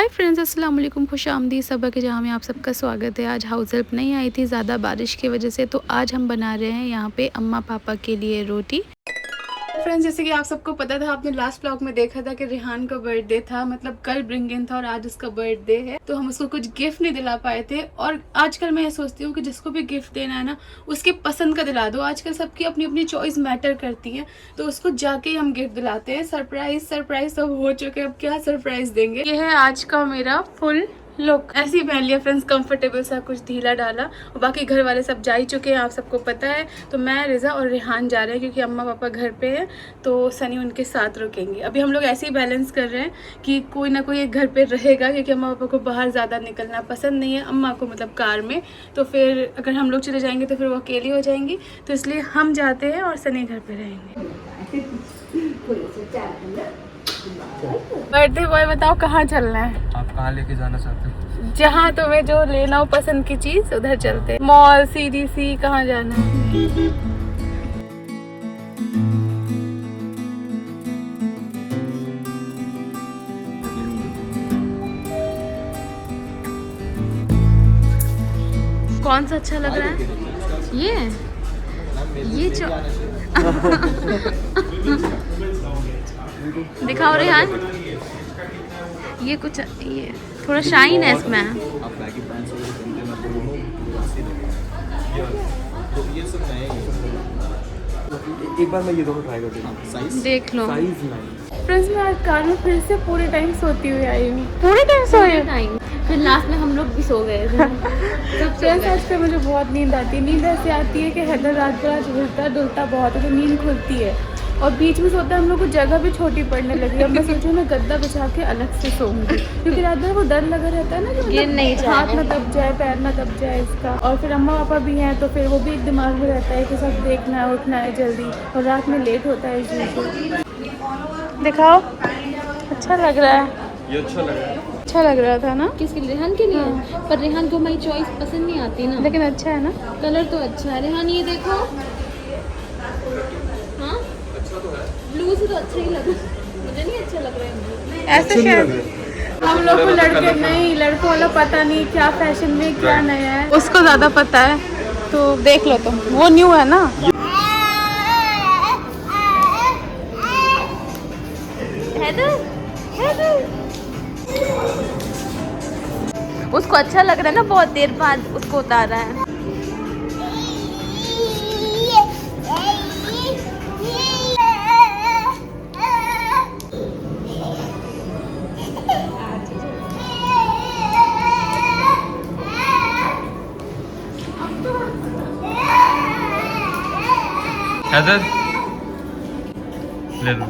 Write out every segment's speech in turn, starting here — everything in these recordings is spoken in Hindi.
हाय फ्रेंड्स, अस्सलाम वालेकुम, खुश आमदी सबा के जहाँ में आप सबका स्वागत है। आज हाउस हेल्प नहीं आई थी ज़्यादा बारिश की वजह से, तो आज हम बना रहे हैं यहाँ पे अम्मा पापा के लिए रोटी। फ्रेंड्स, जैसे कि आप सबको पता था, आपने लास्ट व्लॉग में देखा था कि रेहान का बर्थडे था, मतलब कल ब्रिंग इन था और आज उसका बर्थडे है, तो हम उसको कुछ गिफ्ट नहीं दिला पाए थे। और आजकल मैं ये सोचती हूँ कि जिसको भी गिफ्ट देना है ना, उसके पसंद का दिला दो। आजकल सबकी अपनी अपनी चॉइस मैटर करती है, तो उसको जाके ही हम गिफ्ट दिलाते हैं। सरप्राइज सब हो चुके, अब क्या सरप्राइज देंगे। ये है आज का मेरा फुल लुक। ऐसे ही पहन लिया फ्रेंड्स, कंफर्टेबल सा, कुछ ढीला डाला। और बाकी घर वाले सब जा ही चुके हैं, आप सबको पता है। तो मैं, रिजा और रेहान जा रहे हैं क्योंकि अम्मा पापा घर पे हैं, तो सनी उनके साथ रुकेंगे। अभी हम लोग ऐसे ही बैलेंस कर रहे हैं कि कोई ना कोई एक घर पे रहेगा, क्योंकि अम्मा पापा को बाहर ज़्यादा निकलना पसंद नहीं है, अम्मा को मतलब कार में। तो फिर अगर हम लोग चले जाएंगे तो फिर वो अकेली हो जाएंगी, तो इसलिए हम जाते हैं और सनी घर पे रहेंगे। बर्थडे बॉय, बताओ कहाँ चलना है? आप कहाँ लेके जाना चाहते हो? जहाँ तुम्हें जो लेना हो पसंद की चीज, उधर चलते हैं। मॉल, CDC, कहाँ जाना है? कौन सा अच्छा लग रहा है? ये दिखाओ रेहान, ये कुछ, ये थोड़ा शाइन है इसमें। आप बैगी पैंट्स वगैरह पहनते हैं तो वो ऐसे तो ये सब नए एक बार मैं ये दोनों ट्राई करती हूँ। साइज देख लो। साइज नहीं। फ्रेंड्स, मैं आज कार में फिर से पूरे टाइम सोती हुई आई हूँ। पूरे टाइम सोए टाइम, फिर लास्ट में हम लोग भी सो गए थे। फ्रेंड्स, आज पे मुझे बहुत नींद आती है। नींद ऐसे आती है कि हैदर रात भर आज हिलता डुलता बहुत है, तो नींद खुलती है। और बीच में सोता है, हम लोग को जगह भी छोटी पड़ने लगी। अब मैं सोचूं मैं गद्दा बिछा के अलग से सोऊंगी, क्योंकि रात भर वो डर लगा रहता है ना कि गिर नहीं मतलब जाए। हाथ ना दब जाए, पैर ना दब जाए इसका। और फिर अम्मा पापा भी हैं, तो फिर वो भी एक दिमाग में रहता है कि सब देखना है, उठना है जल्दी, और रात में लेट होता है इसलिए। दिखाओ, अच्छा लग रहा है। ये अच्छा लग रहा है। अच्छा लग रहा था ना? किसके लिए? रेहान के लिए। पर रेहान को मेरी चॉइस पसंद नहीं आती ना। लेकिन अच्छा है ना? कलर तो अच्छा है। रेहान ये देखो, हाँ ब्लू से तो अच्छा ही लग रहा है। मुझे नहीं अच्छा लग रहा है। ऐसे शायद हम लोग को लड़के नहीं, लड़कों वाला पता नहीं क्या फैशन में क्या नया है, उसको ज्यादा पता है। तो देख लो तुम, वो न्यू है ना। उसको अच्छा लग रहा है ना, बहुत देर बाद उसको उतारा है। ले लो।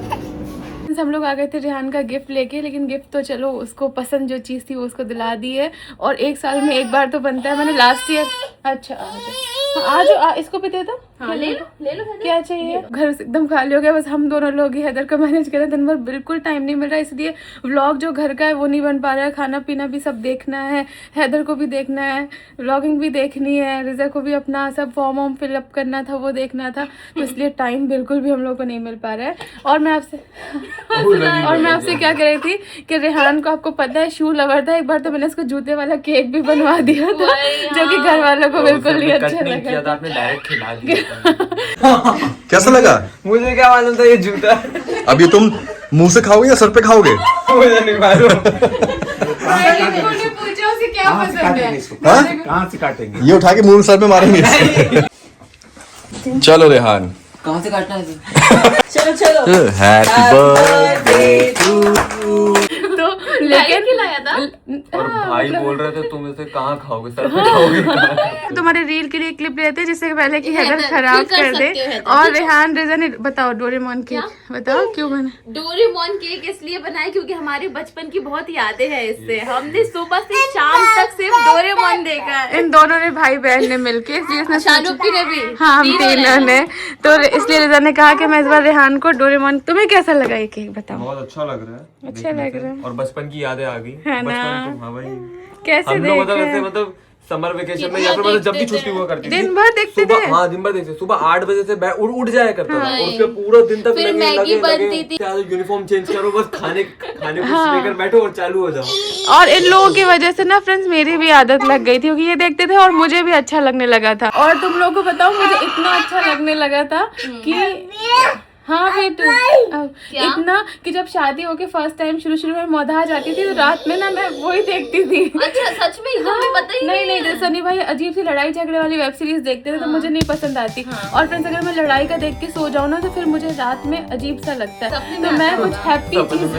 हम लोग आ गए थे रेहान का गिफ्ट लेके, लेकिन गिफ्ट तो चलो उसको पसंद जो चीज़ थी वो उसको दिला दी है। और एक साल में एक बार तो बनता है। मैंने लास्ट ईयर, अच्छा आज इसको भी दे दो। हाँ, ले लो। क्या चाहिए? घर एकदम खाली हो गया, बस हम दोनों लोग ही हैदर को मैनेज करें। दिन भर बिल्कुल टाइम नहीं मिल रहा, इसलिए व्लॉग जो घर का है वो नहीं बन पा रहा है। खाना पीना भी सब देखना है, हैदर को भी देखना है, व्लॉगिंग भी देखनी है, रिजा को भी अपना सब फॉर्म वॉर्म फिलअप करना था, वो देखना था। तो इसलिए टाइम बिल्कुल भी हम लोग को नहीं मिल पा रहा है। और मैं आपसे क्या कह रही थी कि रेहान को, आपको पता है, शू लवर था। एक बार तो मैंने उसको जूते वाला केक भी बनवा दिया था, जो कि घर वालों को बिल्कुल नहीं अच्छा लगा था। आपने डायरेक्ट खिला दिया। कैसा लगा? मुझे क्या मालूम था ये जूता। अब ये तुम मुंह से खाओगे या सर पे खाओगे? मुझे नहीं मालूम। पूछो उसे क्या पसंद है। हाँ? कहाँ से काटेंगे? ये उठा के मुंह सर पे मारेंगे। चलो रेहान, कहाँ से काटना है? चलो हैप्पी बर्थडे तो लेकिन खिलाया था। और भाई बोल रहे थे तुम इसे कहाँ खाओगे, सर पे खाओगे? तुम्हारे रील के लिए क्लिप लेते जिससे पहले कि हैदर हैदर, खराब फिर कर कर दे। सकते हो हैदर। और रेहान, रिजा ने बताओ डोरेमोन केक बताओ क्यों बना? डोरेमोन केक इसलिए बनाया क्योंकि हमारे बचपन की बहुत यादें हैं इससे। हमने सुबह से शाम तक सिर्फ डोरेमोन देखा है। इन दोनों ने, भाई बहन ने मिलके, इसलिए इसने शाहरुखी ने भी। हाँ, हम तीनों ने। तो इसलिए रिजा ने कहा कि मैं इस बार रेहान को डोरेमोन। तुम्हें कैसा लगा ये केक बताओ? बहुत अच्छा लग रहा है। अच्छा लग रहा है और बचपन की यादें आ गई। है ना? बचपन में हाँ भाई, कैसे हम लोग मतलब देखे? ऐसे मतलब समर वेकेशन में या फिर मतलब जब भी छुट्टी हुआ करती थी दिन भर देखते थे। हाँ दिन भर देखते, सुबह 8 बजे से उठ जाया करता था और उसके पूरा दिन तक फिर मैगी बनती थी। यूनिफॉर्म चेंज करो, बस खाने कुछ लेकर बैठो और चालू हो जाओ। और इन लोगों की वजह से ना फ्रेंड्स मेरी भी आदत लग गई थी, क्योंकि ये देखते थे और मुझे भी अच्छा लगने लगा था। और तुम लोगों को बताओ मुझे इतना अच्छा लगने लगा था कि हाँ बेटू इतना कि जब शादी होके फर्स्ट टाइम शुरू में मौधा जाती थी तो रात में ना मैं वही देखती थी। अच्छा सच में हमें पता ही नहीं जैसे सनी भाई अजीब सी लड़ाई झगड़े वाली वेब सीरीज देखते थे तो मुझे नहीं पसंद आती। और फ्रेंड्स अगर मैं लड़ाई का देख के सो जाऊँ ना तो फिर मुझे रात में अजीब सा लगता है, तो मैं कुछ हैप्पी चीज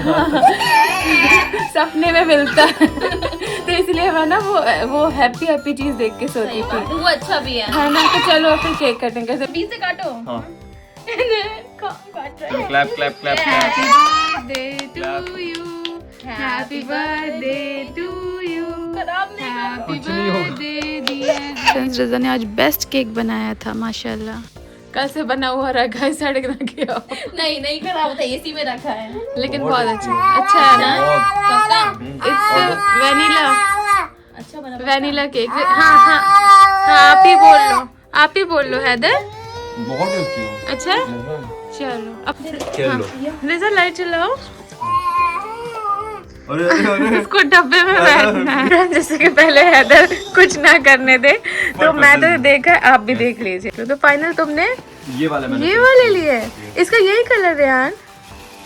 सपने में मिलता है तो इसलिए मैं ना वो हैप्पी चीज देख के सोती थी। वो अच्छा भी है ना। तो चलो फिर केक कटेंगे। बीच से काटो। हाँ काट रहा है। Clap clap clap happy birthday to you. खराब नहीं कुछ नहीं होगा। फ्रेंड्स रज़ा ने आज बेस्ट केक बनाया था माशाल्लाह। कल से बना हुआ रखा है, सड़ ना गया नहीं खराब होता, एसी में रखा है। लेकिन बहुत अच्छा है ना। इट्स वैनिला, अच्छा बना। Vanilla cake. हाँ आप ही बोल लो हैदर। बहुत टेस्टी है। अच्छा चलो अब चलो रज़ा लाइट चलाओ। अरे इसको डब्बे में बैठना है। जैसे कि पहले हैदर कुछ ना करने दे तो मैं तो देखा, आप भी देख लीजिए। तो फाइनल तुमने ये वाले लिए, इसका यही कलर है यार।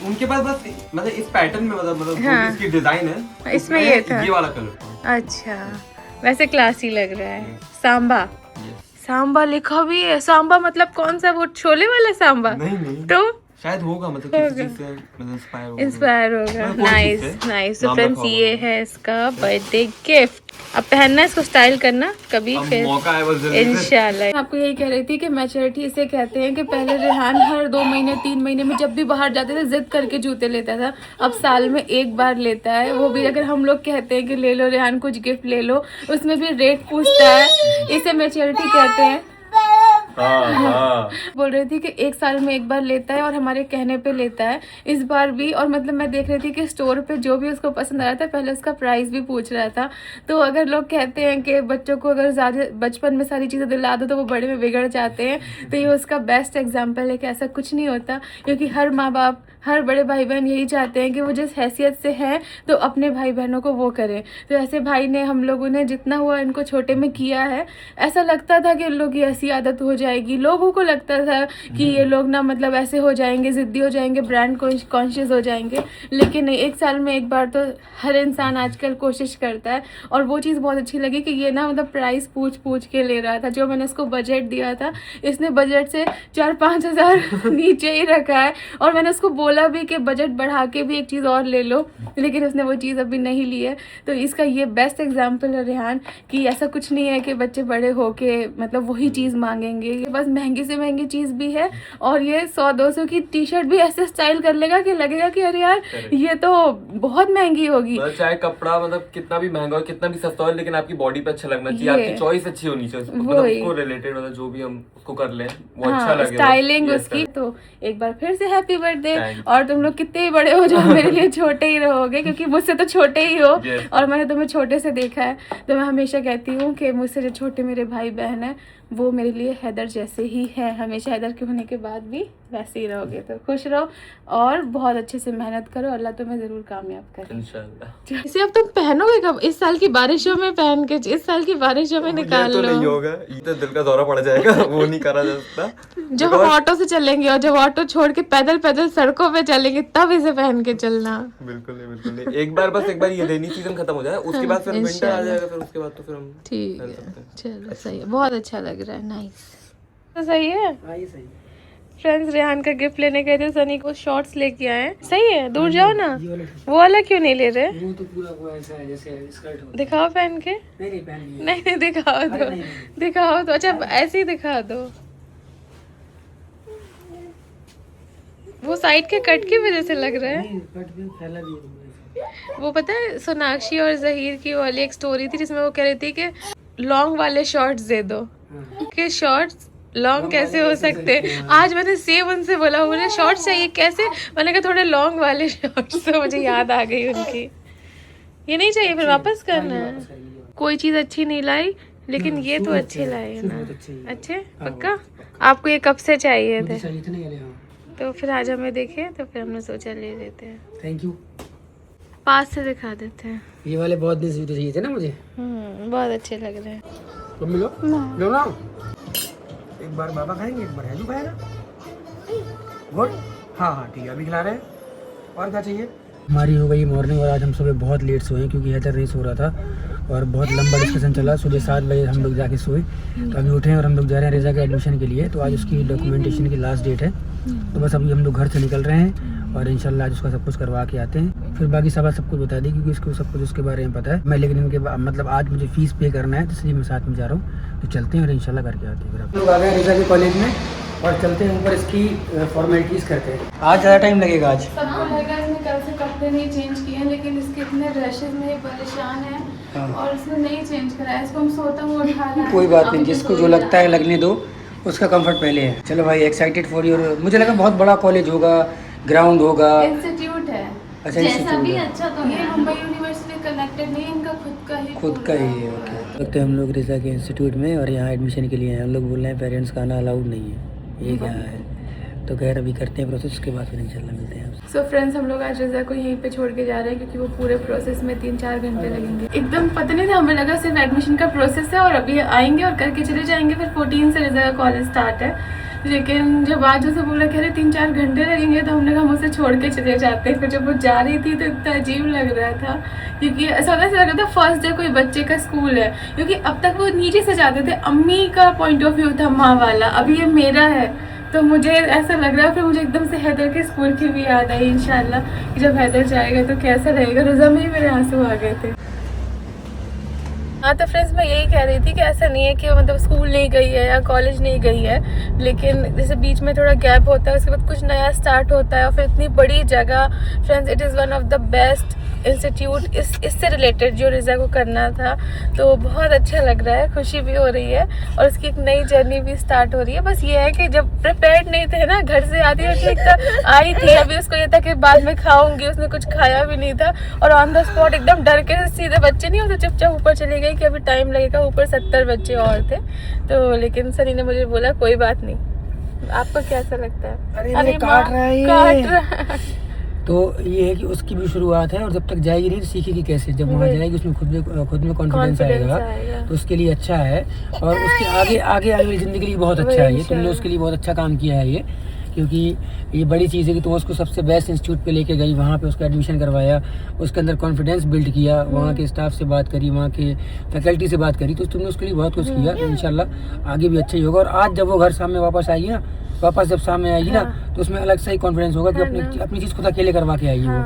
उनके पास बस मतलब इस पैटर्न में मतलब हाँ। इसकी डिजाइन है इसमें ये था। ये वाला कलर। अच्छा वैसे क्लासी लग रहा है। सांबा लिखा भी है। सांबा मतलब कौन सा, वो छोले वाला सांबा? नहीं तो शायद होगा मतलब किसी चीज से मतलब इंस्पायर होगा। कोई चीज से। नाइस। तो नाम फ्रेंड्स रखा ये है इसका बर्थडे गिफ्ट। अब पहनना, इसको स्टाइल करना कभी अब फिर मौका है बस जल्दी से। इंशाल्लाह। आपको यही कह रही थी कि मैच्योरिटी इसे कहते हैं कि पहले रेहान हर 2 महीने 3 महीने में जब भी बाहर जाते थे जिद करके जूते लेता था, अब साल में एक बार लेता है। वो भी अगर हम लोग कहते हैं कि ले लो रेहान कुछ गिफ्ट ले लो, उसमें भी रेट पूछता है। इसे मैच्योरिटी कहते हैं। हाँ। बोल रही थी कि 1 साल में एक बार लेता है और हमारे कहने पे लेता है इस बार भी। और मतलब मैं देख रही थी कि स्टोर पे जो भी उसको पसंद आया था पहले उसका प्राइस भी पूछ रहा था। तो अगर लोग कहते हैं कि बच्चों को अगर ज़्यादा बचपन में सारी चीज़ें दिला दो तो वो बड़े में बिगड़ जाते हैं, तो ये उसका बेस्ट एग्जाम्पल है कि ऐसा कुछ नहीं होता। क्योंकि हर माँ बाप, हर बड़े भाई बहन यही चाहते हैं कि वो जिस हैसियत से हैं तो अपने भाई बहनों को वो करें। तो ऐसे भाई ने, हम लोगों ने जितना हुआ इनको छोटे में किया है। ऐसा लगता था कि इन लोग की ऐसी आदत हो जाएगी, लोगों को लगता था कि ये लोग ना मतलब ऐसे हो जाएंगे, ज़िद्दी हो जाएंगे, ब्रांड कॉन्शियस हो जाएंगे। लेकिन नहीं, 1 साल में एक बार तो हर इंसान आजकल कोशिश करता है। और वो चीज़ बहुत अच्छी लगी कि ये ना मतलब प्राइस पूछ के ले रहा था। जो मैंने इसको बजट दिया था, इसने बजट से 4-5 हज़ार नीचे ही रखा है। और मैंने उसको बोला भी कि बजट बढ़ा के भी एक चीज़ और ले लो, लेकिन उसने वो चीज़ अभी नहीं ली है। तो इसका ये बेस्ट एग्जाम्पल है रेहान कि ऐसा कुछ नहीं है कि बच्चे बड़े होके मतलब वही चीज़ मांगेंगे। ये बस महंगी से महंगी चीज़ भी है। और ये 100-200 की टी शर्ट भी ऐसे स्टाइल कर लेगा कि लगेगा कि अरे यार ये तो बहुत महंगी होगी। मतलब चाहे कपड़ा मतलब कितना भी महंगा हो, कितना भी सस्ता हो, लेकिन आपकी बॉडी पे अच्छा लगना चाहिए, आपकी चॉइस अच्छी होनी चाहिए, मतलब उसको रिलेटेड मतलब जो भी हम उसको कर लें वो अच्छा लगे, स्टाइलिंग उसकी। तो एक बार फिर से हैप्पी बर्थडे। और तुम लोग कितने ही बड़े हो जाओ मेरे लिए छोटे ही रहोगे, क्योंकि मुझसे तो छोटे ही हो। और मैंने तुम्हें छोटे से देखा है, तो मैं हमेशा कहती हूँ कि मुझसे जो छोटे मेरे भाई बहन है वो मेरे लिए हैदर जैसे ही है। हमेशा हैदर के होने के बाद भी वैसे ही रहोगे। तो खुश रहो और बहुत अच्छे से मेहनत करो, अल्लाह तुम्हें जरूर कामयाब करे इंशाल्लाह। इसे अब तुम पहनोगे कब? इस साल की बारिशों में पहन के, इस साल की बारिशों में निकाल तो लो। नहीं होगा, ये तो दिल का दौरा पड़ जाएगा, वो नहीं करा जा सकता। जब हम ऑटो से चलेंगे और जब ऑटो छोड़ के पैदल सड़कों पे चलेंगे तब इसे पहन के चलना। बिल्कुल नहीं। एक बार ये रेनी सीजन खत्म हो जाए, उसके बाद फिर विंटर आ जाएगा, फिर उसके बाद तो फिर हम ठीक है। चलो सही है, बहुत अच्छा लग रहा है। नाइस। तो सही है। फ्रेंड्स रेहान का गिफ्ट लेने गए थे, सनी को शॉर्ट्स लेके आए। सही है, दूर जाओ ना। वो वाला क्यों नहीं ले रहे? वो तो पूरा वो ऐसा है जैसे स्कर्ट होता दिखाओ पहन के। नहीं पहन नहीं दिखाओ तो अच्छा ऐसे ही दिखा दो। वो साइड के कट की वजह से लग रहा है। कट भी फैला भी है। वो पता है सोनाक्षी और जहीर की वाली एक स्टोरी थी जिसमें वो कह रही थी कि लॉन्ग वाले शॉर्ट्स दे दो, कि शॉर्ट्स लॉन्ग कैसे हो सकते। आज मैंने सेम उनसे बोला, मुझे शॉर्ट्स चाहिए, कैसे? मैंने कहा थोड़े लॉन्ग वाले शॉर्ट्स। तो मुझे याद आ गई उनकी। ये नहीं चाहिए, फिर वापस करना है। कोई चीज़ अच्छी नहीं लाई लेकिन ये तो अच्छे लाए ना। बहुत अच्छे हैं। अच्छे पक्का? आपको ये कब से चाहिए थे? चाहिए थे ना ये, हाँ। तो फिर आज हमें देखे तो फिर हमने सोचा ले लेते हैं। Thank you. पास से दिखा देते हैं। ये वाले बहुत दिन से चाहिए थे ना मुझे। बहुत अच्छे लग रहे हैं। तुम मिलो लो ना, एक बार बाबा खाएंगे, एक बार हैजू खाएगा। गुड, हाँ हाँ ठीक है, अभी खिला रहे हैं। और क्या चाहिए? हमारी हो गई मॉर्निंग और आज हम सुबह बहुत लेट सोए क्योंकि हैदर नहीं सो रहा था और बहुत लंबा डिस्कशन चला। सुबह 7 बजे हम लोग जाके सोए, तो अभी उठे हैं और हम लोग जा रहे हैं रेजा के एडमिशन के लिए। तो आज उसकी डॉक्यूमेंटेशन की लास्ट डेट है, तो बस अभी हम लोग घर से निकल रहे हैं और इंशाल्लाह आज उसका सब कुछ करवा के आते हैं। फिर बाकी सब कुछ बता दी क्योंकि इसको सब कुछ उसके बारे में पता है मैं, लेकिन इनके मतलब आज मुझे फीस पे करना है, तो इसलिए मैं साथ में जा रहा हूँ। तो चलते हैं और इंशाल्लाह करके आते हैं। फिर हम लोग आ गए रेजा के कॉलेज में और चलते हैं ऊपर, इसकी फॉर्मेलिटीज़ करते हैं। आज ज़्यादा टाइम लगेगा आज। सबको लगा इसने कल से कपड़े नहीं चेंज किए हैं, लेकिन इसके इतने रशेज में ये परेशान है और इसने नहीं चेंज कराया। इसको हम सोता हुआ उठा रहे हैं। कोई बात नहीं, जिसको जो लगता है लगने दो, उसका कंफर्ट पहले है। चलो भाई, एक्साइटेड फॉर योर। मुझे लगा बहुत बड़ा कॉलेज होगा, ग्राउंड होगा। इंस्टीट्यूट है। अच्छा, जैसा भी इंस्टीट्यूट अच्छा तो ये है। मुंबई यूनिवर्सिटी कनेक्टेड नहीं, इनका खुद का ही है। ओके, लगते हैं हम लोग रेजा के इंस्टीट्यूट में और यहाँ एडमिशन के लिए हैं। हम लोग बोल रहे हैं पेरेंट्स का आना अलाउड नहीं है। ये क्या है? तो खैर अभी करते हैं प्रोसेस, उसके बाद फिर इंशाल्लाह मिलते हैं। सो फ्रेंड्स, हम लोग आज रज़ा को यहीं पे छोड़ के जा रहे हैं क्योंकि वो पूरे प्रोसेस में 3-4 घंटे लगेंगे। एकदम पता नहीं था, हमें लगा सिर्फ एडमिशन का प्रोसेस है और अभी आएंगे और करके चले जाएंगे। फिर 14 से रज़ा का कॉलेज स्टार्ट है, लेकिन जब आज उसे बोला कह रहे 3-4 घंटे लगेंगे, तो हमने कहा हम उसे छोड़ के चले जाते हैं। फिर जब वो जा रही थी तो इतना अजीब लग रहा था क्योंकि ऐसा लग रहा था फर्स्ट डे कोई बच्चे का स्कूल है, क्योंकि अब तक वो नीचे से जाते थे, अम्मी का पॉइंट ऑफ व्यू था माँ वाला, अभी ये मेरा है। तो मुझे ऐसा लग रहा है, फिर मुझे एकदम से हैदर के स्कूल की भी याद आई इंशाल्लाह कि जब हैदर जाएगा तो कैसा रहेगा। रज़ा में ही मेरे आंसू आ गए थे। हाँ तो फ्रेंड्स, मैं यही कह रही थी कि ऐसा नहीं है कि मतलब स्कूल नहीं गई है या कॉलेज नहीं गई है, लेकिन जैसे बीच में थोड़ा गैप होता है, उसके बाद कुछ नया स्टार्ट होता है और फिर इतनी बड़ी जगह। Friends, it is one of the best institute इससे रिलेटेड जो रज़ा को करना था, तो बहुत अच्छा लग रहा है, खुशी भी हो रही है और उसकी एक नई जर्नी भी स्टार्ट हो रही है। बस ये है कि जब प्रिपेयर्ड नहीं थे ना, घर से आती आई थी, अभी उसको ये था कि बाद में खाऊंगी, उसने कुछ खाया भी नहीं था और ऑन द स्पॉट एकदम डर के सीधे बच्चे नहीं होते, चुपचाप ऊपर चली गई कि अभी टाइम लगेगा। ऊपर 70 बच्चे और थे, तो लेकिन सनी ने मुझे बोला कोई बात नहीं। आपको कैसा लगता है? अरे काट रहा है ये। काट रहा है। तो ये है कि उसकी भी शुरुआत है और जब तक जाएगी नहीं तो सीखेगी कैसे। जब वहाँ जाएगी उसमें खुद में कॉन्फिडेंस आएगा, तो उसके लिए अच्छा है और उसके आगे आगे वाली ज़िंदगी के लिए बहुत अच्छा है ये। तुमने उसके लिए बहुत अच्छा काम किया है ये, क्योंकि ये बड़ी चीज़ है कि तुम उसको सबसे बेस्ट इंस्टीट्यूट पे लेके गई, वहाँ पे उसका एडमिशन करवाया, उसके अंदर कॉन्फिडेंस बिल्ड किया, वहाँ के स्टाफ से बात करी, वहाँ के फैकल्टी से बात करी, तो तुमने उसके लिए बहुत कुछ किया। तो इंशाल्लाह आगे भी अच्छा ही होगा। और आज जब वो घर सामने वापस आएगी ना, जब सामने आएगी ना, तो उसमें अलग सा ही कॉन्फिडेंस होगा कि अपनी चीज़ खुद अकेले करवा के आएगी वो।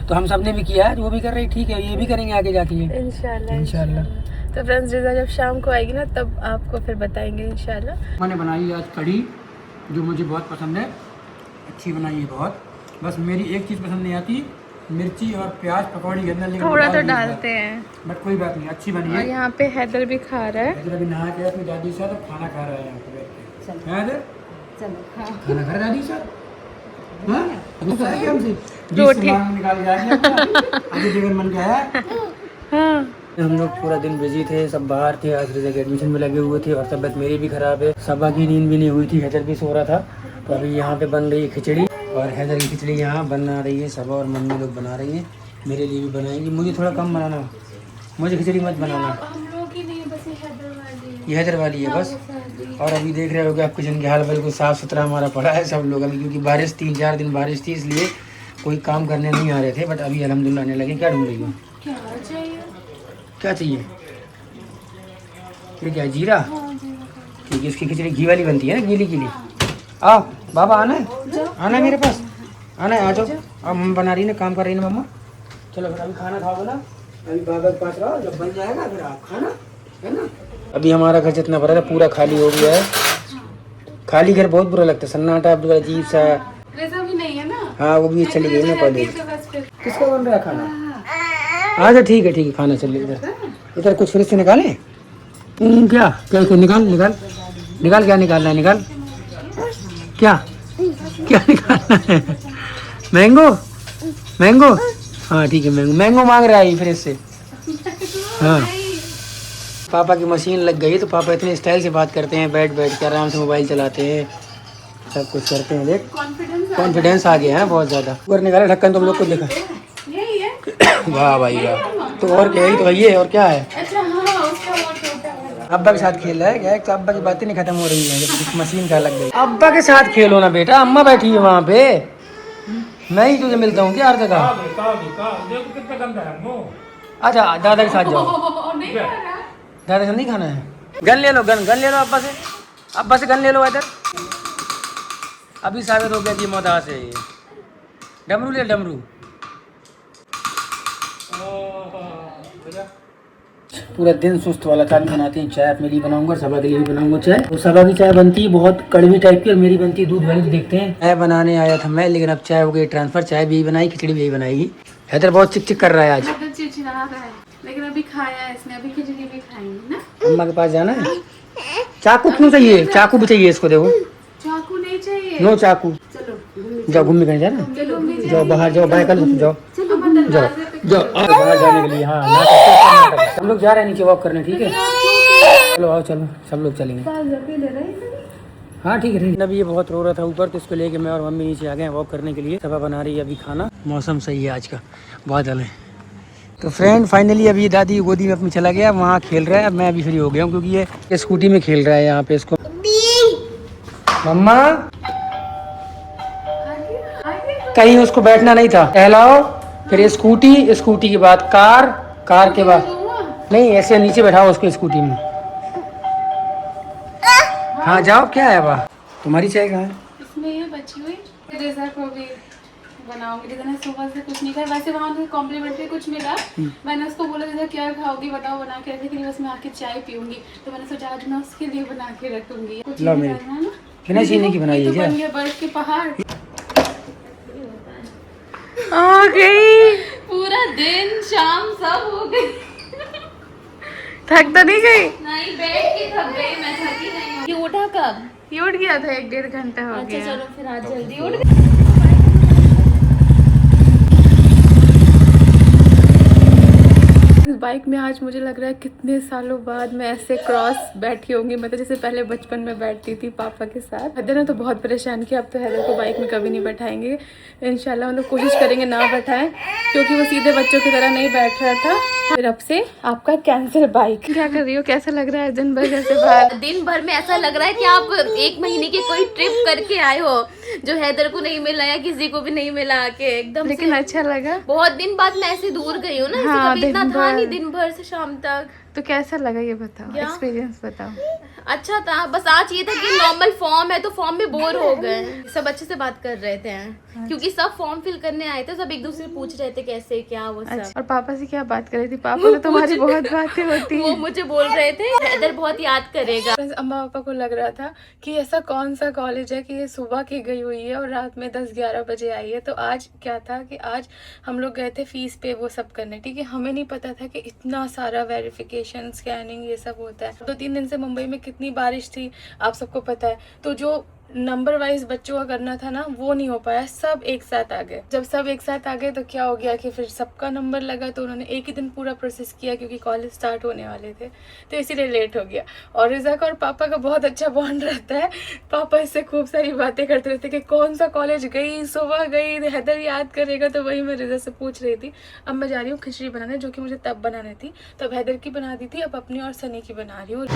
तो हम सबने भी किया है, वो भी कर रही, ठीक है, ये भी करेंगे आगे जाके इंशाल्लाह। तो फ्रेंड्स, रज़ा जब शाम को आएगी ना, तब आपको फिर बताएंगे इंशाल्लाह। मैंने बनाई आज कढ़ी, जो मुझे बहुत पसंद है, अच्छी बनाई है बहुत। बस मेरी एक चीज़ पसंद नहीं आती, मिर्ची और प्याज पकौड़ी के अंदर, लेकिन थोड़ा तो डालते हैं, बट कोई बात नहीं, अच्छी बनी और है। यहाँ पे हैदर भी खा रहा है। हैदर अभी नहा के अपनी दादी के साथ अब खाना खा रहा है यहाँ पे बैठ के। हैदर खाना खा रहा है दादी के साथ? हाँ, गुस्सा है क्या हमसे? रोटी निकाल जाएंगे अभी जीवन मन गया है। हाँ। हम लोग पूरा दिन बिजी थे, सब बाहर थे, आज रज़ा के एडमिशन में लगे हुए थे और तबियत मेरी भी ख़राब है, सबा की नींद भी नहीं हुई थी, हैदर भी सो रहा था। तो अभी यहाँ पे बन रही है खिचड़ी और हैदर की खिचड़ी यहाँ बना रही है, सबा और मम्मी लोग बना रही है, मेरे लिए भी बनाएंगी। मुझे थोड़ा कम बनाना, मुझे खिचड़ी मत बनाना, हम लोग की नहीं, बस ये हैदर वाली है बस। और अभी देख रहे हो कि आप किचन के हाल बिल्कुल साफ़ सुथरा हमारा पड़ा है सब लोग। अभी क्योंकि बारिश 3-4 दिन बारिश थी, इसलिए कोई काम करने नहीं आ रहे थे, बट अभी अल्हम्दुलिल्लाह आने लगे। क्या ढूंढ रही हो? क्या चाहिए? ये क्या है? जीरा? ठीक है, इसकी खिचड़ी घी वाली बनती है ना, गीली गीली। आओ बाबा, आना है मेरे पास, आना है, आ जाओ। अब मम्मा बना रही है ना, काम कर रही है ना मम्मा। चलो फिर अभी खाना खाओगे ना, अभी बाबा के पास रहो, जब बन जाएगा फिर आप खाना, है ना। अभी हमारा घर जितना भरा था पूरा खाली हो गया है। खाली घर बहुत बुरा लगता है, सन्नाटा अजीब सा। रज़ा भी नहीं है ना? हाँ, वो भी चली गई ना कॉलेज। किसका बन रहा है खाना? अच्छा ठीक है, खाना चलिए। इधर कुछ फ्रिज से निकालें? क्या क्या निकाल क्या निकालना है? निकाल क्या निकालना है? मैंगो? हाँ ठीक है, मैंगो मांग रहा है फ्रिज से। हाँ पापा की मशीन लग गई तो पापा इतने स्टाइल से बात करते हैं, बैठ बैठ के आराम से मोबाइल चलाते हैं, सब कुछ करते हैं। देख कॉन्फिडेंस आ गया है बहुत ज़्यादा। ऊपर निकाला ढक्कन तुम लोग को दिखा। वाह भाई वाह। तो और क्या, यही तो ये और क्या है। अब्बा के साथ खेल रहा है क्या? तो अब्बा की बातें नहीं खत्म हो रही है जब मशीन का लग गई। अब्बा के साथ खेलो ना बेटा, अम्मा बैठी है वहाँ पे, मैं ही तुझे मिलता हूँ क्या हर जगह? अच्छा दादा के साथ जाओ। दादा से नहीं खाना है? गन ले लो, गन ले लो अब्बा से गन ले लो इधर। अभी साबित हो गया कि मौदास है ये। डमरू ले डमरू। पूरा दिन सुस्त वाला चाय बनाती हैं। चाय अपने लिए बनाऊंगा, सबा के लिए भी बनाऊंगा चाय। तो सबा की चाय बनती है बहुत कड़वी टाइप की और मेरी बनती है दूध वाली। तो देखते हैं। चाय बनाने आया था मैं, लेकिन अब चाय हो गई ट्रांसफर। चाय भी बनाई, खिचड़ी भी बनाएगी। हैदर बहुत चिक चिक कर रहा है आज, चिड़चिड़ा रहा है, लेकिन अभी खाया है इसने, अभी खिचड़ी भी खाएंगे ना। अम्मा के पास जाना है। चाकू क्यों चाहिए? चाकू भी चाहिए इसको, देखो चाकू नहीं चाहिए। नो चाकू। जाओ घूमने कहीं जाना, जाओ बाहर जाओ, बाय कर लो, जाओ जाओ जाओ बाहर जाने के लिए। हाँ हम लोग जा रहे हैं नीचे वॉक करने, ठीक है? चलो आओ, चलो सब लोग चलेंगे। हाँ ठीक है ठीक है। अभी ये बहुत रो रहा था ऊपर, तो इसको लेके मैं और मम्मी नीचे आ गए वॉक करने के लिए। सबा बना रही है अभी खाना। मौसम सही है आज का, बादल है। तो फ्रेंड फाइनली अभी दादी की गोदी में अपनी चला गया, वहाँ खेल रहा है। अब मैं अभी फ्री हो गया हूँ क्योंकि ये स्कूटी में खेल रहा है यहाँ पे। इसको मम्मा कहीं उसको बैठना नहीं था, टहलाओ, फिर स्कूटी, स्कूटी के बाद कार, कार के बाद नहीं, ऐसे नीचे बैठाओ उसको स्कूटी में। हाँ जाओ, क्या है वाह। तुम्हारी चाय कहाँ है? इसमें ये बची हुई रेज़ा को भी बनाऊंगी। रिजा ने सुबह से कुछ नहीं खाया, वैसे वहाँ से कॉम्प्लीमेंट्री कुछ मिला। मैंने उसको बोला रिजा क्या खाओगी बताओ, बना के रखी थी, बस मैं आके चाय पीऊंगी। तो मैंने सोचा आज मैं उसके लिए बना के रखूंगी। कुछ लो मेरी बिना चीनी की बनाई है क्या? बन गया बर्फ के पहाड़। आ गई, पूरा दिन शाम सब हो गई। थक तो नहीं गई? नहीं, बैठ के थक गई मैं, थकी नहीं हूँ। ये उठा कब? ये उठ गया था, 1-1.5 घंटा हो अच्छा गया। चलो फिर आज जल्दी उठ गई। बाइक में आज मुझे लग रहा है कितने सालों बाद मैं ऐसे क्रॉस बैठी होंगी, मतलब जैसे पहले बचपन में बैठती थी पापा के साथ। हैदर ने तो बहुत परेशान किया, अब तो हैदर को बाइक में कभी नहीं बैठाएंगे इंशाल्लाह। मतलब कोशिश करेंगे ना बैठाएं, क्योंकि वो सीधे बच्चों की तरह नहीं बैठ रहा था। फिर अब से आपका कैंसिल बाइक। क्या कर रही हो, कैसा लग रहा है दिन भर ऐसे बाहर? दिन भर में ऐसा लग रहा है कि आप 1 महीने की कोई ट्रिप करके आए हो, जो हैदर को नहीं मिला या किसी को भी नहीं मिला आके एकदम। लेकिन अच्छा लगा। बहुत दिन बाद मैं ऐसे दूर गई हूँ ना, हाँ, कभी इतना दिन था भर। नहीं दिन भर से शाम तक। तो कैसा लगा ये बताओ, क्या? एक्सपीरियंस बताओ। अच्छा था, बस आज ये था कि नॉर्मल फॉर्म है तो फॉर्म में बोर हो गए। सब अच्छे से बात कर रहे थे क्योंकि सब फॉर्म फिल करने आए थे, सब एक दूसरे से पूछ रहे थे कैसे क्या वो सब। अच्छा, और पापा से क्या बात कर रही थी? पापा तो तुम्हारी बहुत बातें होती वो हैं। मुझे बोल रहे थे हैदर बहुत याद करेगा। अम्मा पापा को लग रहा था कि ऐसा कौन सा कॉलेज है कि ये सुबह की गई हुई है और रात में 10-11 बजे आई है। तो आज क्या था कि आज हम लोग गए थे फीस पे वो सब करने, ठीक है? हमें नहीं पता था कि इतना सारा वेरिफिकेशन, स्कैनिंग, ये सब होता है। 2-3 दिन से मुंबई में कितनी बारिश थी आप सबको पता है, तो जो नंबर वाइज बच्चों का करना था ना वो नहीं हो पाया, सब एक साथ आ गए। जब सब एक साथ आ गए तो क्या हो गया कि फिर सबका नंबर लगा, तो उन्होंने एक ही दिन पूरा प्रोसेस किया क्योंकि कॉलेज स्टार्ट होने वाले थे, तो इसीलिए लेट हो गया। और रिजा का और पापा का बहुत अच्छा बॉन्ड रहता है। पापा इससे खूब सारी बातें करते रहते कि कौन सा कॉलेज गई, सुबह गई, हैदर याद करेगा। तो वही मैं रिजा से पूछ रही थी। अब मैं जा रही हूँ खिचड़ी बनाने, जो कि मुझे तब बनानी थी, तब हैदर की बना दी थी, अब अपनी और सनी की बना रही हूँ।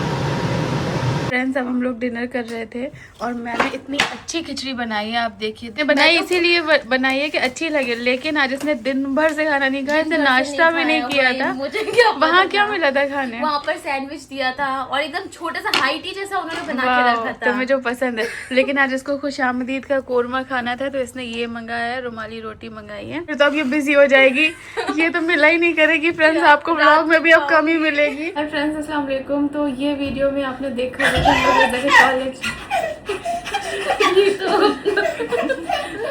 फ्रेंड्स अब हम लोग डिनर कर रहे थे और मैंने इतनी अच्छी खिचड़ी बनाई है, आप देखिए। बनाई इसीलिए बनाई है कि अच्छी लगे, लेकिन आज इसने दिन भर से खाना नहीं खाया, इसने नाश्ता भी नहीं किया था। मुझे क्या वहाँ क्या मिला था खाने? वहाँ पर सैंडविच दिया था और एकदम छोटा सा हाइटी जैसा उन्होंने बना के रखा था। तुम्हें जो पसंद है। लेकिन आज इसको खुशामदीद का कोरमा खाना था, तो इसने ये मंगाया है, रुमाली रोटी मंगाई है। फिर तो अब ये बिजी हो जाएगी, ये तो मिला ही नहीं करेगी। फ्रेंड्स आपको ब्लॉग में भी अब कम ही मिलेगी। और फ्रेंड्स अस्सलाम वालेकुम। तो ये वीडियो में आपने देखा कॉलेज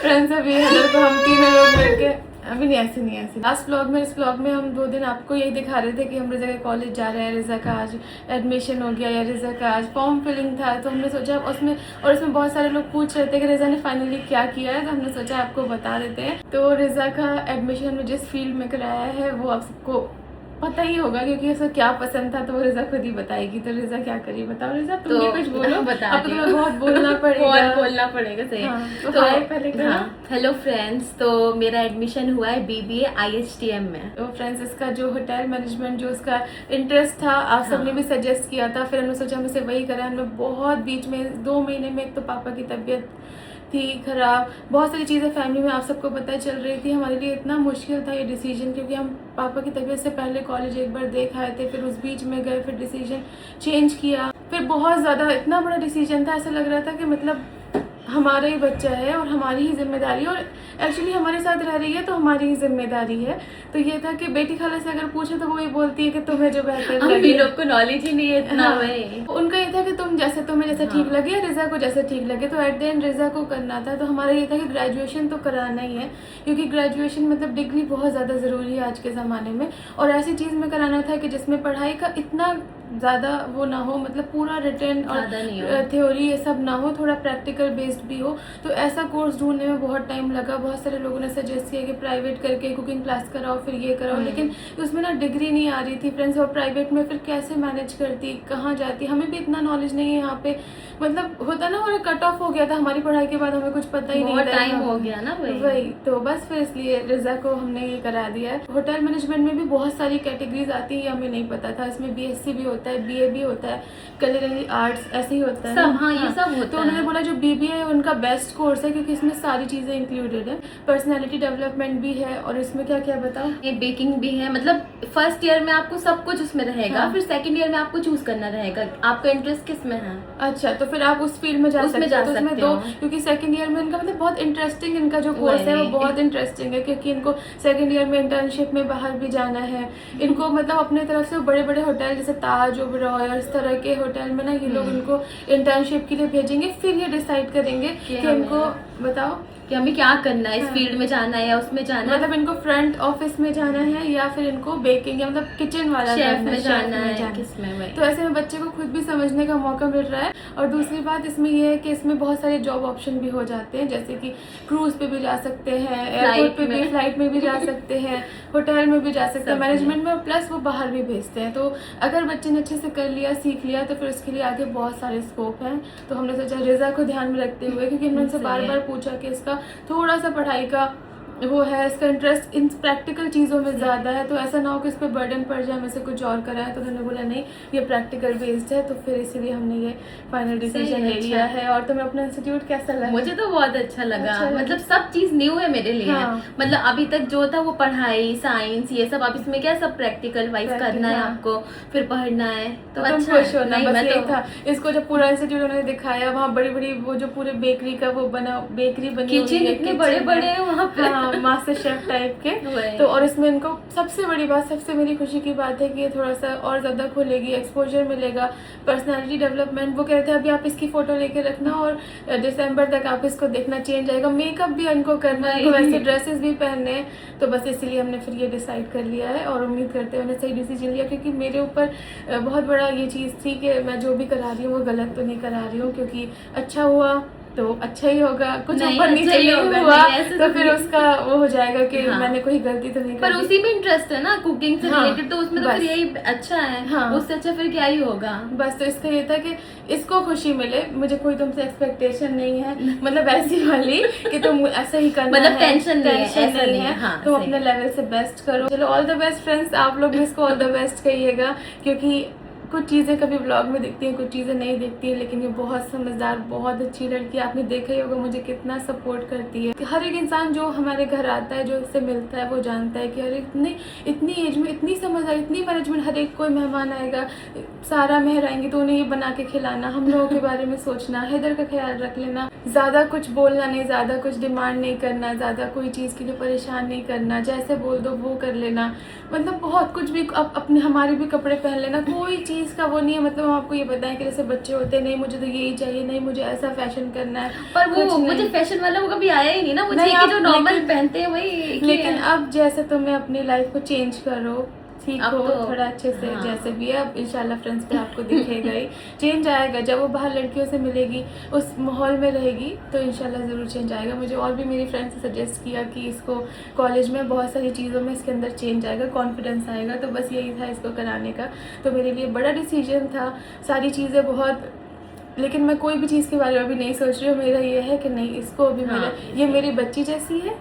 फ्रेंड्स अभी हैदर को हम तीनों लोग मिलके, अभी नहीं ऐसे लास्ट व्लॉग में, इस व्लॉग में हम 2 दिन आपको यही दिखा रहे थे कि हम रिजा के कॉलेज जा रहे हैं, रिजा का आज एडमिशन हो गया या रिजा का आज फॉर्म फिलिंग था। तो हमने सोचा उसमें बहुत सारे लोग पूछ रहे थे कि रिजा ने फाइनली क्या किया है, तो हमने सोचा आपको बता देते हैं। तो रिजा का एडमिशन जिस फील्ड में कराया है वो आप सबको पता ही होगा क्योंकि उसे क्या पसंद था तो वो रिजा खुद ही बताएगी। तो रिजा क्या करी बताओ रिजा, तुम भी कुछ बोलो। बता अब तो तुम्हें बहुत बोलना पड़ेगा। बहुत बोलना पड़ेगा सही। हाँ, तो हाय पहले करो। हाँ, हेलो फ्रेंड्स, तो मेरा एडमिशन हुआ है BBA IHTM में। तो फ्रेंड्स इसका जो होटल मैनेजमेंट जो उसका इंटरेस्ट था आप सबने भी सजेस्ट किया था, फिर हमने सोचा हम इसे वही करें। हमने बहुत बीच में 2 महीने में एक तो पापा की तबीयत थी खराब, बहुत सारी चीज़ें फैमिली में आप सबको पता चल रही थी। हमारे लिए इतना मुश्किल था ये डिसीजन क्योंकि हम पापा की तबीयत से पहले कॉलेज एक बार देख आए थे, फिर उस बीच में गए, फिर डिसीजन चेंज किया, फिर बहुत ज़्यादा इतना बड़ा डिसीजन था। ऐसा लग रहा था कि मतलब हमारा ही बच्चा है और हमारी ही जिम्मेदारी, और एक्चुअली हमारे साथ रह रही है तो हमारी ही जिम्मेदारी है। तो ये था कि बेटी खाला से अगर पूछे तो वो ये बोलती है कि तुम्हें जो बेहतर लगे। लोग को नॉलेज ही नहीं है इतना। हाँ, भाई उनका ये था कि तुम्हें जैसा ठीक लगे, रिजा को जैसा ठीक लगे। तो एट द एंड रिजा को करना था। तो हमारा ये था कि ग्रेजुएशन तो कराना ही है क्योंकि ग्रेजुएशन मतलब डिग्री बहुत ज़्यादा ज़रूरी है आज के ज़माने में, और ऐसी चीज़ में कराना था कि जिसमें पढ़ाई का इतना ज़्यादा वो ना हो, मतलब पूरा रिटर्न और थ्योरी ये सब ना हो, थोड़ा प्रैक्टिकल बेस्ड भी हो। तो ऐसा कोर्स ढूंढने में बहुत टाइम लगा। बहुत सारे लोगों ने सजेस्ट किया कि प्राइवेट करके कुकिंग क्लास कराओ, फिर ये कराओ, लेकिन उसमें ना डिग्री नहीं आ रही थी फ्रेंड्स। और प्राइवेट में फिर कैसे मैनेज करती, कहाँ जाती, हमें भी इतना नॉलेज नहीं है यहाँ पे। मतलब होता ना हमारा कट ऑफ हो गया था हमारी पढ़ाई के बाद, हमें कुछ पता ही नहीं था, टाइम हो गया ना वही। तो बस फिर इसलिए रिजा को हमने ये करा दिया है। होटल मैनेजमेंट में भी बहुत सारी कैटेगरीज आती है, हमें नहीं पता था। इसमें BSc भी होता है, BA भी होता है, culinary आर्ट्स ऐसे ही होता है सब। हाँ, ये सब होता तो उन्होंने बोला जो BBA है उनका बेस्ट कोर्स है क्योंकि इसमें सारी चीजें इंक्लूडेड है। पर्सनैलिटी डेवलपमेंट भी है, और इसमें क्या क्या बताओ, ये बेकिंग भी है। मतलब फर्स्ट ईयर में आपको सब कुछ उसमें रहेगा। हाँ। फिर सेकंड ईयर में आपको चूज करना रहेगा आपका इंटरेस्ट किस में है। अच्छा तो फिर आप उस फील्ड में जा सकते हो। तो उसमें दो, क्योंकि सेकंड ईयर में इनका मतलब बहुत इंटरेस्टिंग इनका जो कोर्स है वो बहुत इंटरेस्टिंग है क्योंकि इनको सेकंड ईयर में इंटर्नशिप में बाहर भी जाना है। इनको मतलब अपने तरफ से बड़े बड़े होटल जैसे ताज, ओबरॉय और इस तरह के होटल में ना ये लोग इनको इंटर्नशिप के लिए भेजेंगे। फिर ये डिसाइड करेंगे कि इनको बताओ कि हमें क्या करना है, इस फील्ड में जाना है या उसमें जाना है। मतलब इनको फ्रंट ऑफिस में जाना है या फिर इनको बेकिंग या मतलब किचन वाला शेफ में जाना है, किसमें भाई। तो ऐसे में बच्चे को खुद भी समझने का मौका मिल रहा है। और दूसरी बात इसमें ये है कि इसमें बहुत सारे जॉब ऑप्शन भी हो जाते हैं, जैसे कि क्रूज पे भी जा सकते हैं, एयरपोर्ट पे भी, फ्लाइट में भी जा सकते हैं, होटल में भी जा सकते हैं, मैनेजमेंट में, प्लस वो बाहर भी भेजते हैं। तो अगर बच्चे ने अच्छे से कर लिया, सीख लिया, तो फिर उसके लिए आगे बहुत सारे स्कोप हैं। तो हमने सोचा रिजा को ध्यान में रखते हुए, क्योंकि हमने उनसे बार बार पूछा कि इसका थोड़ा सा पढ़ाई का वो है, इसका इंटरेस्ट इन प्रैक्टिकल चीज़ों में ज़्यादा है, तो ऐसा ना हो कि इस पर बर्डन पड़ जाए, हमें से कुछ और कराए। तो उन्होंने बोला नहीं ये प्रैक्टिकल बेस्ड है, तो फिर इसीलिए हमने ये फाइनल डिसीजन ले लिया है। और तुम्हें अपना इंस्टीट्यूट कैसा लगा? मुझे तो बहुत अच्छा लगा। मतलब सब चीज न्यू है मेरे लिए। हाँ। मतलब अभी तक जो था वो पढ़ाई, साइंस, ये सब। अब इसमें क्या सब प्रैक्टिकल वाइज करना है आपको, फिर पढ़ना है। तो अच्छा है। नहीं, बस मैं यही तो था। इसको जब पूरा इंस्टीट्यूट उन्होंने दिखाया, वहाँ बड़ी बड़ी वो जो पूरे बेकरी का वो बना, बेकरी बनी हुई किचन है, इतने बड़े बड़े हैं वहाँ पे। हाँ, मास्टर शेफ टाइप के। तो और इसमें इनको सबसे बड़ी बात, सबसे मेरी खुशी की बात है कि ये थोड़ा सा और ज्यादा खुलेगी, एक्सपोजर मिलेगा, पर्सनालिटी डेवलपमेंट। वो कहते हैं अभी आप इसकी फोटो लेके रखना और दिसंबर तक आप इसको देखना, चेंज आएगा, मेकअप भी इनको करना है, वैसे ड्रेसेस भी पहनने हैं। तो बस इसीलिए हमने फिर ये डिसाइड कर लिया है और उम्मीद करते हैं हमने सही डिसीजन लिया, क्योंकि मेरे ऊपर बहुत बड़ा ये चीज़ थी कि मैं जो भी करा रही हूँ वो गलत तो नहीं करा रही हूँ, क्योंकि अच्छा हुआ तो अच्छा ही होगा, कुछ ऊपर नीचे नहीं हुआ तो फिर उसका वो हो जाएगा कि मैंने कोई गलती तो नहीं पर करी। उसी में इंटरेस्ट है ना कुकिंग से रिलेटेड, तो उसमें तो फिर यही अच्छा है। हाँ। उससे अच्छा फिर क्या ही होगा। बस तो इसका ये था कि इसको खुशी मिले, मुझे कोई तुमसे एक्सपेक्टेशन नहीं है, मतलब ऐसी वाली कि तुम ऐसा ही करना मतलब है, टेंशन नहीं है। हाँ, तुम अपने लेवल से बेस्ट करो। चलो ऑल द बेस्ट फ्रेंड्स, आप लोग भी इसको ऑल द बेस्ट कहिएगा, क्योंकि कुछ चीज़ें कभी ब्लॉग में दिखती हैं, कुछ चीज़ें नहीं दिखती हैं, लेकिन ये बहुत समझदार, बहुत अच्छी लड़की है। आपने देखा ही होगा मुझे कितना सपोर्ट करती है। हर एक इंसान जो हमारे घर आता है, जो इससे मिलता है, वो जानता है कि हर एक इतनी एज में इतनी समझदार, इतनी मैनेजमेंट। हर एक कोई मेहमान आएगा, सारा मेहर आएंगे तो उन्हें ये बना के खिलाना, हम लोगों के बारे में सोचना, हैदर का ख्याल रख लेना, ज़्यादा कुछ बोलना नहीं, ज़्यादा कुछ डिमांड नहीं करना, ज़्यादा कोई चीज़ के लिए परेशान नहीं करना, जैसे बोल दो वो कर लेना, मतलब बहुत कुछ भी। अपने हमारे भी कपड़े पहन लेना, कोई चीज़ का वो नहीं है। मतलब हम आपको ये बताएं कि जैसे बच्चे होते हैं, नहीं मुझे तो यही चाहिए, नहीं मुझे ऐसा फैशन करना है, पर वो मुझे फैशन वाला वो कभी आया ही नहीं ना, मुझे जो नॉर्मल पहनते हैं वही। लेकिन अब जैसे तुम्हें अपनी लाइफ को चेंज करो, ठीक अब हो, तो- थोड़ा अच्छे से जैसे भी है। अब इंशाल्लाह फ्रेंड्स पे आपको दिखेगा ही चेंज आएगा। जब वो बाहर लड़कियों से मिलेगी, उस माहौल में रहेगी, तो इंशाल्लाह ज़रूर चेंज आएगा। मुझे और भी मेरी फ्रेंड्स ने सजेस्ट किया कि इसको कॉलेज में बहुत सारी चीज़ों में इसके अंदर चेंज आएगा, कॉन्फिडेंस आएगा, तो बस यही था इसको कराने का। तो मेरे लिए बड़ा डिसीजन था, सारी चीज़ें बहुत, लेकिन मैं कोई भी चीज़ के बारे में अभी नहीं सोच रही हूँ। मेरा ये है कि नहीं, इसको अभी मेरा ये मेरी बच्ची जैसी है,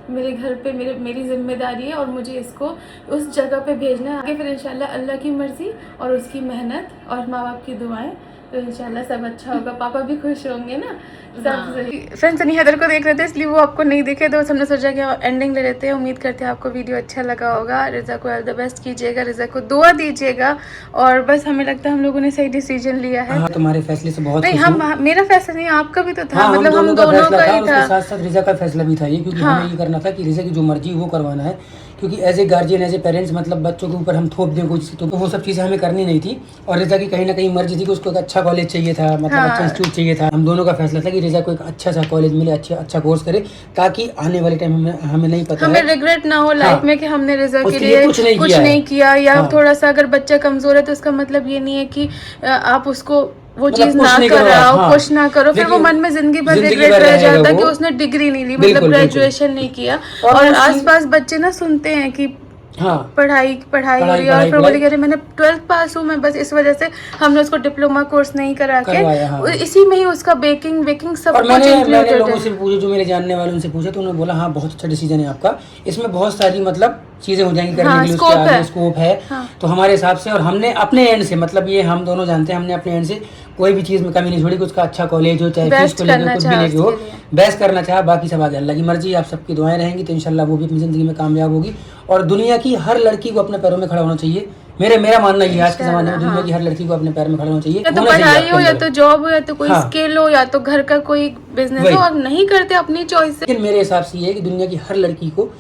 मेरे घर पे मेरी जिम्मेदारी है और मुझे इसको उस जगह पे भेजना है। आगे फिर इंशाल्लाह अल्लाह की मर्ज़ी और उसकी मेहनत और माँ बाप की दुआएं, तो इंशाल्लाह सब अच्छा होगा। पापा भी खुश होंगे ना, सब सही। फ्रेंड्स सनी हैदर को देख रहे थे, इसलिए वो आपको नहीं दिखे, तो हमने सोचा कि एंडिंग ले लेते हैं। उम्मीद करते हैं आपको वीडियो अच्छा लगा होगा। रिज़ा को ऑल द बेस्ट कीजिएगा, रिज़ा को दुआ दीजिएगा, और बस हमें लगता है हम लोगों ने सही डिसीजन लिया है। हाँ, तुम्हारे फैसले से बहुत नहीं, खुश हूँ। हम मेरा फैसला नहीं, आपका भी तो था। हाँ, मतलब हम दोनों फैसला का था, ही उसके था। साथ साथ रिजा का फैसला भी था ये, क्योंकि हमें ये करना था कि रिजा की जो मर्जी वो करवाना है, क्योंकि as a guardian, as a parents, मतलब बच्चों के ऊपर हम थोप दें कुछ, तो वो सब चीज़ें हमें करनी नहीं थी। और रिजा की कहीं ना कहीं मर्जी थी कि उसको एक अच्छा कॉलेज चाहिए था, मतलब अच्छा इंस्टीट्यूट चाहिए था। हम दोनों का फैसला था कि रिजा को एक अच्छा सा कॉलेज मिले, अच्छा कोर्स करे, ताकि आने वाले टाइम में हमें नहीं पता हमें है, रिग्रेट ना हो लाइफ में कि हमने रिजा के उसके लिए लिए कुछ नहीं किया है। या हाँ। थोड़ा सा अगर बच्चा कमजोर है तो उसका मतलब ये नहीं है कि आप उसको वो मतलब चीज पुश ना नहीं करो कराओ, आप, हाँ। पुश ना करो, फिर वो देखिए, मन में जिंदगी भर जिंदगी रिग्रेट भर रह रहेगा जाता वो। कि उसने डिग्री नहीं ली, बिल्कुल, मतलब बिल्कुल। ग्रेजुएशन नहीं किया। और और वो चीज- आसपास बच्चे ना सुनते हैं कि हाँ, पढ़ाई हो रही है, और फिर बोले कि अरे मैंने 12th पास हूँ मैं, बस इस वजह से हमने उसको डिप्लोमा कोर्स नहीं करा करवाया, हाँ। के इसी में ही उसका बेकिंग सब और कुछ मैंने इंक्लूडेड लोगों है। से पूछे, जो मेरे जानने वाले उनसे पूछे, तो उन्होंने बोला हाँ बहुत अच्छा डिसीजन है आपका, इसमें बहुत सारी मतलब चीजें हो जाएंगी करने के लिए, उसके आगे स्कोप है। तो हमारे हिसाब से, और हमने अपने एंड से, मतलब ये हम दोनों जानते हैं, हमने अपने एंड से कोई भी चीज में कमी नहीं छोड़ी कि उसका अच्छा कॉलेज हो, चाहे फीस को लेकर कुछ भी लेके हो, बेस्ट करना चाहे, बाकी सब आगे अल्लाह की मर्जी। आप सबकी दुआएं रहेंगी तो इंशाल्लाह वो भी अपनी जिंदगी में कामयाब होगी। और दुनिया की हर लड़की को अपने पैरों में खड़ा होना चाहिए। मेरा मानना ये है, आज के जमाने में दुनिया की हर लड़की को अपने पैर में खड़ा होना चाहिए। या तो पढ़ाई हो, या तो जॉब हो, या तो कोई हाँ। स्किल हो, या तो घर का कोई बिजनेस हो, और नहीं करते अपनी चॉइस से। लेकिन मेरे हिसाब से ये है कि दुनिया की हर लड़की को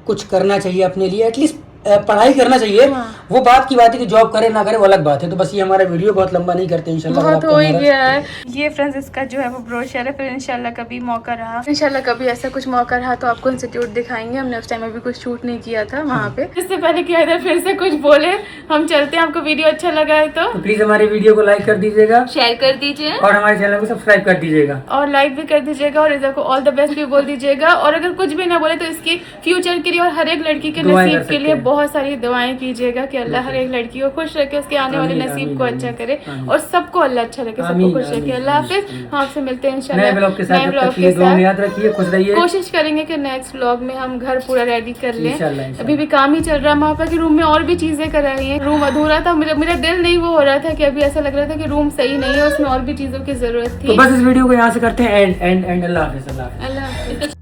कुछ करना चाहिए अपने लिए, एटलीस्ट पढ़ाई करना चाहिए। वो बात की बात है कि जॉब करे ना करे वो अलग बात है। तो बस ये हमारा वीडियो बहुत लंबा नहीं करते इंशाल्लाह, बहुत हो ही गया है ये फ्रेंड्स, इसका जो है वो ब्रोशर है। फिर इंशाल्लाह कभी मौका रहा, इंशाल्लाह कभी ऐसा कुछ मौका रहा तो आपको इंस्टीट्यूट दिखाएंगे। हमने उस टाइम अभी कुछ शूट नहीं किया था वहाँ पे। इससे पहले कि इधर फिर से कुछ बोले, हम चलते हैं। आपको वीडियो अच्छा लगा है तो प्लीज हमारे वीडियो को लाइक कर दीजिएगा, शेयर कर दीजिए, और हमारे चैनल को सब्सक्राइब कर दीजिएगा, और लाइक भी कर दीजिएगा, और रिजा को ऑल द बेस्ट भी बोल दीजिएगा। और अगर कुछ भी ना बोले तो इसकी फ्यूचर के लिए और हर एक लड़की के दुआएं कर नसीब के सकते लिए हैं। बहुत सारी दुआएं कीजिएगा कि अल्लाह हर एक लड़की को खुश रखे, उसके आने वाले आमीन, नसीब आमीन, को आमीन, अच्छा करे, आमीन। और सबको अल्लाह अच्छा रखे, सबको आमीन, खुश रखे। आमीन, अल्लाह हाफिज। हम आपसे मिलते हैं नए इंशाल्लाह ब्लॉग के साथ। नए जब ब्लॉग तक के ये दुआ में साथ। याद रखिए, खुश रहिए। कोशिश करेंगे कि नेक्स्ट व्लॉग में हम घर पूरा रेडी कर लें। इंशाल्लाह, इंशाल्लाह। अभी भी काम ही चल रहा है, वहाँ पर कि रूम में और भी चीजें करा रही हैं। रूम अधूरा था, मेरा दिल नहीं वो हो रहा था कि अभी ऐसा लग रहा था कि रूम सही नहीं है, उसमें और भी चीजों की जरूरत तो थी। बस इस वीडियो को यहाँ से करते हैं एंड अल्लाह हाफिज़। अल्लाह हाफिज।